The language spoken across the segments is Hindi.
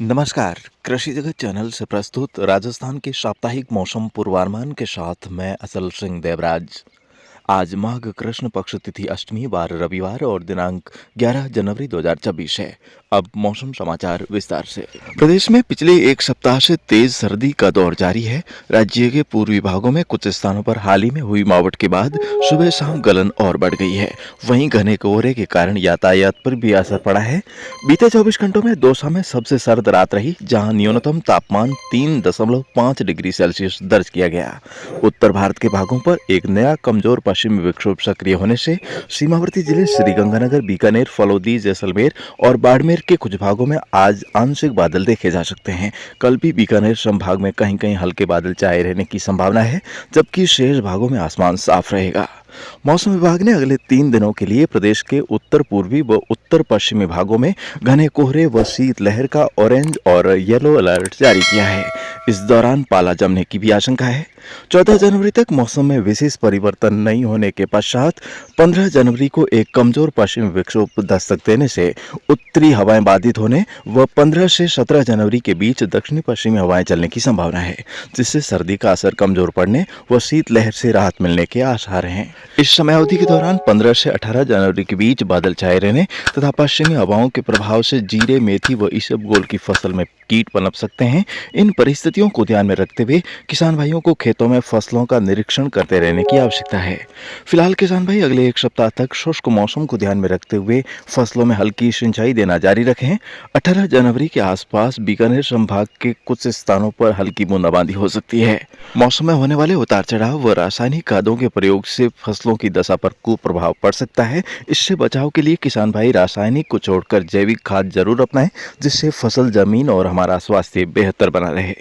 नमस्कार। कृषि जगत चैनल से प्रस्तुत राजस्थान के साप्ताहिक मौसम पूर्वानुमान के साथ मैं असल सिंह देवराज। आज माघ कृष्ण पक्ष तिथि अष्टमी वार रविवार और दिनांक 11 जनवरी 2024 है। अब मौसम समाचार विस्तार से। प्रदेश में पिछले एक सप्ताह से तेज सर्दी का दौर जारी है। राज्य के पूर्वी भागों में कुछ स्थानों पर हाल ही में हुई मावठ के बाद सुबह शाम गलन और बढ़ गई है। वहीं घने कोहरे के कारण यातायात पर भी असर पड़ा है। बीते 24 घंटों में दौसा में सबसे सर्द रात रही, जहां न्यूनतम तापमान 3.5 डिग्री सेल्सियस दर्ज किया गया। उत्तर भारत के भागों पर एक नया कमजोर पश्चिमी विक्षोभ सक्रिय होने से सीमावर्ती जिले श्रीगंगानगर, बीकानेर, फलोदी, जैसलमेर और बाड़मेर के कुछ भागों में आज आंशिक बादल देखे जा सकते हैं। कल भी बीकानेर संभाग में कहीं कहीं हल्के बादल छाए रहने की संभावना है, जबकि शेष भागों में आसमान साफ रहेगा। मौसम विभाग ने अगले 3 दिनों के लिए प्रदेश के उत्तर पूर्वी व उत्तर पश्चिमी भागों में घने कोहरे व शीतलहर का ऑरेंज और येलो अलर्ट जारी किया है। इस दौरान पाला जमने की भी आशंका है। 14 जनवरी तक मौसम में विशेष परिवर्तन नहीं होने के पश्चात 15 जनवरी को एक कमजोर पश्चिमी विक्षोभ दस्तक देने से उत्तरी हवाएं बाधित होने व 15 से 17 जनवरी के बीच दक्षिणी पश्चिमी हवाएं चलने की संभावना है, जिससे सर्दी का असर कमजोर पड़ने व शीतलहर से राहत मिलने के आसार हैं। इस समयावधि के दौरान 15 से 18 जनवरी के बीच बादल छाए रहने तथा पश्चिमी हवाओं के प्रभाव से जीरे, मेथी व इसबगोल की फसल में कीट पनप सकते हैं। इन परिस्थितियों को ध्यान में रखते हुए किसान भाइयों को खेतों में फसलों का निरीक्षण करते रहने की आवश्यकता है। फिलहाल किसान भाई अगले एक सप्ताह तक शुष्क मौसम को ध्यान में रखते हुए फसलों में हल्की सिंचाई देना जारी रखें। 18 जनवरी के आसपास बीकानेर संभाग के कुछ स्थानों पर हल्की बूंदाबांदी हो सकती है। मौसम में होने वाले उतार चढ़ाव व रासायनिक खादों के प्रयोग से फसलों की दशा पर कुप्रभाव पड़ सकता है। इससे बचाव के लिए किसान भाई रासायनिक को छोड़कर जैविक खाद जरूर अपनाएं, जिससे फसल, जमीन और हमारा स्वास्थ्य बेहतर बना रहे।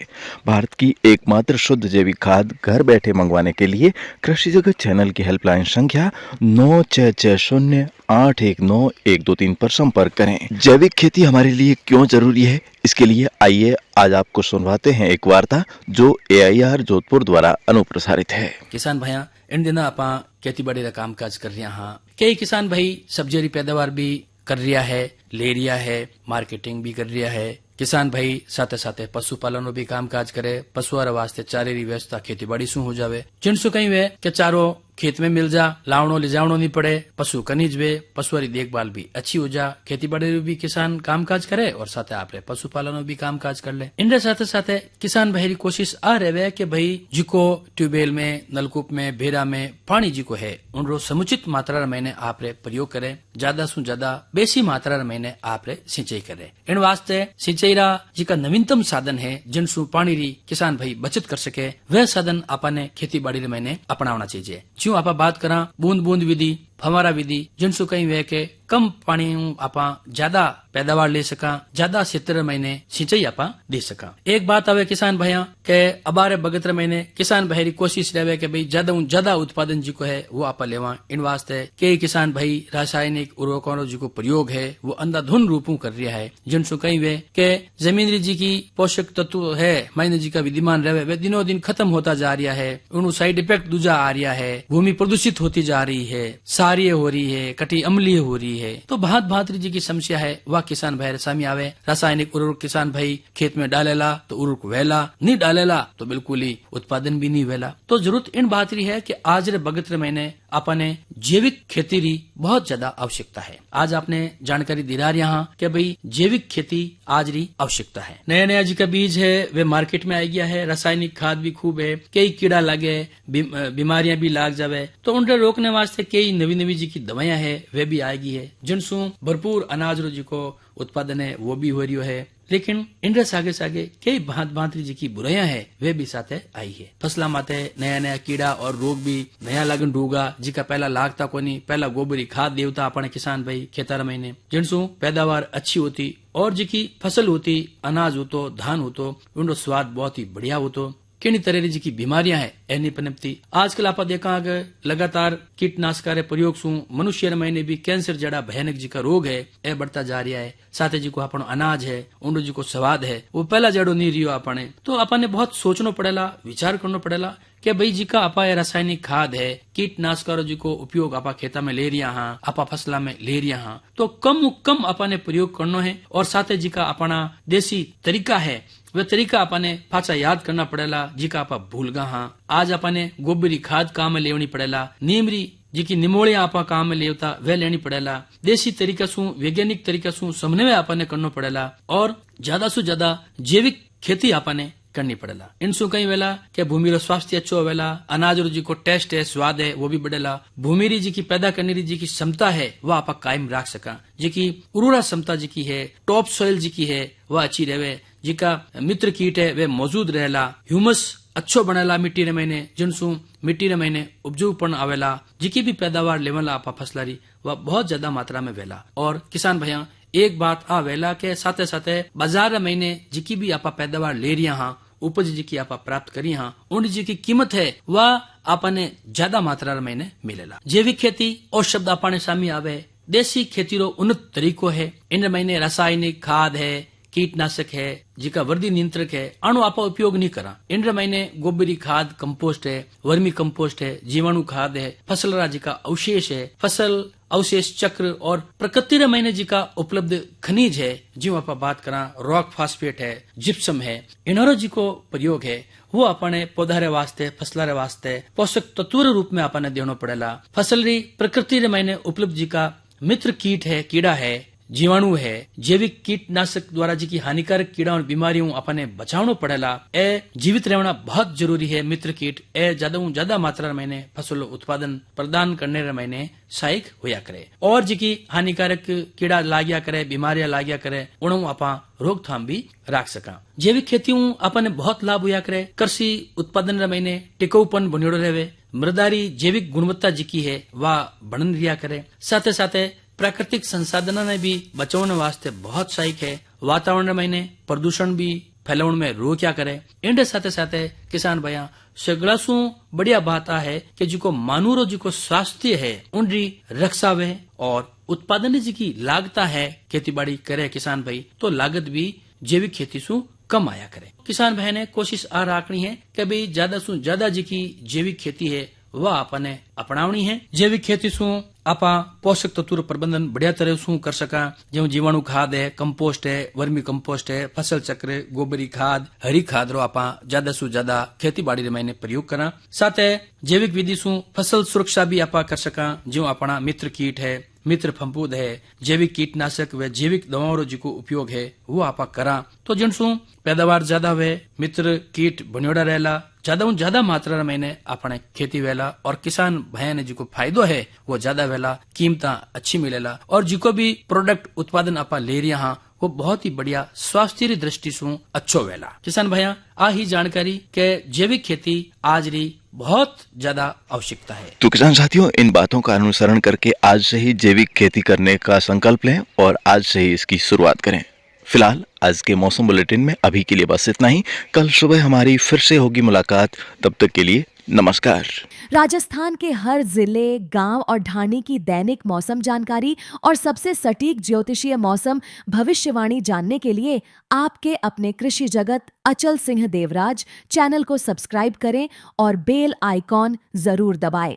भारत की एकमात्र शुद्ध जैविक खाद घर बैठे मंगवाने के लिए कृषि जगत चैनल की हेल्पलाइन संख्या 9660819123 पर संपर्क करें। जैविक खेती हमारे लिए क्यों जरूरी है, इसके लिए आइए आज आपको सुनवाते हैं एक वार्ता जो AIR जोधपुर द्वारा अनुप्रसारित है। किसान भाइया इन दिनों आप खेतीबाड़ी का काम काज कर रहे हैं। कई किसान भाई सब्जी पैदावार भी कर रहा है, ले रहा है, मार्केटिंग भी कर रहा है। किसान भाई साथे साथे पशुपालन भी काम काज करे, पशुओं वास्ते चारे री व्यवस्था खेतीबाड़ी शू हो जावे। जिनसु कहीं वे के चारो खेत में मिल जा, लावणो ले जावणो नहीं पड़े, पशु कनीज वे, पशुओं की देखभाल भी अच्छी हो जा। खेती बाड़ी भी किसान काम काज करे और साथे आपरे पशुपालन भी काम काज कर ले। इनके साथे साथे किसान भाई कोशिश आ रहे कि भाई जिको ट्यूबवेल में, नलकूप में, भेरा में पानी जिको है उनको समुचित मात्रा में आपरे प्रयोग करे, ज्यादा सु ज्यादा बेसी मात्रा में आपरे सिंचाई करे। इन वास्ते सिंचाई रा जिका नवीनतम साधन है जिनसु पानी री किसान भाई बचत कर सके, वह साधन आपने खेती बाड़ी में अपनाना चाहिए। जो आप बात करा बूंद बूंद विधि, फवारा विधि, जिनसु कहीं वे के कम पानी आपा ज्यादा पैदावार ले सका, ज्यादा क्षेत्र में सिंचाई आपा दे सका। एक बात आवे किसान भाइया के अबारे बगत्र महीने किसान भाई री कोशिश रहे कि भाई ज्यादा उत्पादन जिको है वो आपा लेवा। इन वास्ते कई किसान भाई रासायनिक उर्वरकों जिको प्रयोग है वो अंधाधुन रूपों कर रहा है, जिनसु कहीं वे के जमीन जी की पोषक तत्व है मायने जी का विद्यमान रहे वे दिनों दिन खत्म होता जा रहा है। उन साइड इफेक्ट दूजा आ रहा है, भूमि प्रदूषित होती जा रही है, सारीय हो रही है, कटी अम्लीय हो रही है। तो भात भातरी जी की समस्या है वह किसान भाई सामने आवे। रासायनिक उर्वरक किसान भाई खेत में डालेला तो उर्वरक वेला, नहीं डालेला तो बिल्कुल ही उत्पादन भी नहीं वेला। तो जरूरत इन बात रही है कि आज रे बगत्र महीने अपने जैविक खेती री बहुत ज्यादा आवश्यकता है। आज आपने जानकारी दिला यहाँ कि भाई जैविक खेती आज री आवश्यकता है। नया नया जी का बीज है वे मार्केट में आ गया है, रासायनिक खाद भी खूब है, कई कीड़ा लगे, बीमारियां भी लाग जावे, तो उनके रोकने वास्ते कई नवी नवी जी की दवाइयां है वे भी आएगी है, जिनसु भरपूर अनाज रो जी को उत्पादन है वो भी हो रही है। लेकिन इनके सागे सागे कई भांत भांतरी जी की बुराइयां है वे भी साथे आई है। फसला माते नया नया कीड़ा और रोग भी नया लगन डूगा जिका पहला लागता कोनी। पहला गोबरी खाद देवता अपने किसान भाई खेतर महीने, जिनसु पैदावार अच्छी होती और जी की फसल होती, अनाज होतो, धान होतो, उनको स्वाद बहुत ही बढ़िया होतो। किन्हीं तरह जी की बीमारियां है एनी पनपती। आजकल आप देखा लगातार कीटनाशक प्रयोग सु मनुष्य में भी कैंसर जड़ा भयानक जी का रोग है ए बढ़ता जा रहा है। साथ जी को अपन अनाज है उन जी को स्वाद है वो पहला जड़ो नहीं रियो अपने। तो अपने बहुत सोचना पड़ेला, विचार करना पड़ेला कि भाई जी का आपा ये रासायनिक खाद है, कीटनाशकों जी को उपयोग आपा खेता में ले रिया हाँ, आपा फसला में ले रिया हाँ, तो कम अपने प्रयोग करना है। और साथ जी का अपना देसी तरीका है वह तरीका अपने पाछा याद करना पड़ेला, जिका आपा भूल गा हाँ। आज अपने गोबरी खाद काम में लेवनी पड़ेला, नीमरी जी की निमोड़िया आपा काम में लेवता वह लेनी पड़ेला, देसी तरीका सु वैज्ञानिक तरीका सु समन्वय आपने करना पड़ेला, और ज्यादा से ज्यादा जैविक खेती आपने करनी पड़ेला। इनसु कई वेला के भूमि रो स्वास्थ्य अच्छो होवेला, अनाज रो जी को टेस्ट है, स्वाद है, वो भी बढ़ेला। भूमि री जी की पैदा करने री जी की क्षमता है वह आपा कायम रख सका, जी की उर्वरा क्षमता जी की है, टॉप सॉइल जी की है वह अच्छी रहे, जी का मित्र कीट है वे मौजूद रहेला, ह्यूमस अच्छो बनेला मिट्टी रे महीने, जिनसु मिट्टी रे महीने उपजाऊपन आवेला, जिकी भी पैदावार लेवला आपा फसलारी वह बहुत ज्यादा मात्रा में वेला। और किसान भैया एक बात आ वेला के साथे साथे बाजार रे महीने जिकी भी आपा पैदावार ले रिया हाँ, उपज जी की आपा प्राप्त करी हाँ, उन जी की कीमत है वह आपने ज्यादा मात्रा रे महीने मिलेला। जैविक खेती और शब्द आपने सामने आवे, देसी खेती रो उन्नत तरीको है। इन महीने रासायनिक खाद है, कीटनाशक है, जिका वर्दी नियंत्रक है, अणु आपा उपयोग नहीं करा। इन महीने गोबरी खाद कंपोस्ट है, वर्मी कंपोस्ट है, जीवाणु खाद है, फसल राजी का अवशेष है, फसल अवशेष चक्र और प्रकृति रे महीने जी का उपलब्ध खनिज है, जो आप बात करा रॉक फास्फेट है, जिप्सम है, इनरो जी को प्रयोग है वो अपने पौधा रे वास्ते फसला रे वास्ते पोषक तत्व रूप में अपने देनो पड़ेला। फसल री प्रकृति रे महीने उपलब्ध जी का मित्र कीट है, कीड़ा है, जीवाणु है, जैविक कीटनाशक द्वारा जी की हानिकारक कीड़ा और बीमारियों अपने बचावनो पड़ेला। ए जीवित रहना बहुत जरूरी है। मित्र कीट ए ज्यादा मात्रा में फसल उत्पादन प्रदान करने रे महीने सहायक होया करे, और जी की हानिकारक कीड़ा लाग्या करे, बीमारियां लाग्या करे, उणों आपा रोकथाम भी रख सका। जैविक खेती अपने बहुत लाभ होया करे, कृषि उत्पादन रे महीने टिकाऊपन बनेड़ो रहे, मृदारी जैविक गुणवत्ता जी की है वह बढ़न रिया करे, साथे साथे प्राकृतिक संसाधनों ने भी बचाने वास्ते बहुत सहायक है। वातावरण महीने प्रदूषण भी फैलावन में रोक्या करे। इंडे साथे साथे किसान भैया सगला सु बढ़िया बात आ है कि जिको मानूरो जिको स्वास्थ्य है उनरी रक्षा वे, और उत्पादन जी की लागता है खेती बाड़ी करे किसान भाई तो लागत भी जैविक खेती सु कम आया करे। किसान भाई ने कोशिश आ रखनी है कि भाई ज्यादा सु ज्यादा जी की जैविक खेती है वह अपने अपनावनी है। जैविक खेती सु आपा पोषक तत्व प्रबंधन बढ़िया तरह सु कर सका, जो जीवाणु खाद है, कंपोस्ट है, वर्मी कंपोस्ट है, फसल चक्र, गोबरी खाद, हरी खाद रो आपा ज्यादा सु ज्यादा खेती बाड़ी रे महीने प्रयोग करा। साथ है जैविक विधि सु फसल सुरक्षा भी आपा कर सका, जो अपना मित्र कीट है, मित्र फंपूद है, जैविक कीटनाशक व जैविक दवाओं रो जिको उपयोग है वो आपा करा, तो जिनसु पैदावार ज्यादा हुए, मित्र कीट बनियोड़ा रहेला, ज्यादा मात्रा में अपने खेती वेला, और किसान भाई ने जिको फायदो है वो ज्यादा वेला, कीमता अच्छी मिलेला, और जिको भी प्रोडक्ट उत्पादन आपा ले रहा हाँ वो बहुत ही बढ़िया स्वास्थ्य री दृष्टि से अच्छो वेला। किसान भैया आ ही जानकारी के जैविक खेती आज री बहुत ज्यादा आवश्यकता है। तो किसान साथियों, इन बातों का अनुसरण करके आज से ही जैविक खेती करने का संकल्प लें और आज से ही इसकी शुरुआत करें। फिलहाल आज के मौसम बुलेटिन में अभी के लिए बस इतना ही। कल सुबह हमारी फिर से होगी मुलाकात, तब तक के लिए नमस्कार। राजस्थान के हर जिले, गांव और ढाणी की दैनिक मौसम जानकारी और सबसे सटीक ज्योतिषीय मौसम भविष्यवाणी जानने के लिए आपके अपने कृषि जगत अचल सिंह देवराज चैनल को सब्सक्राइब करें और बेल आइकॉन जरूर दबाएं।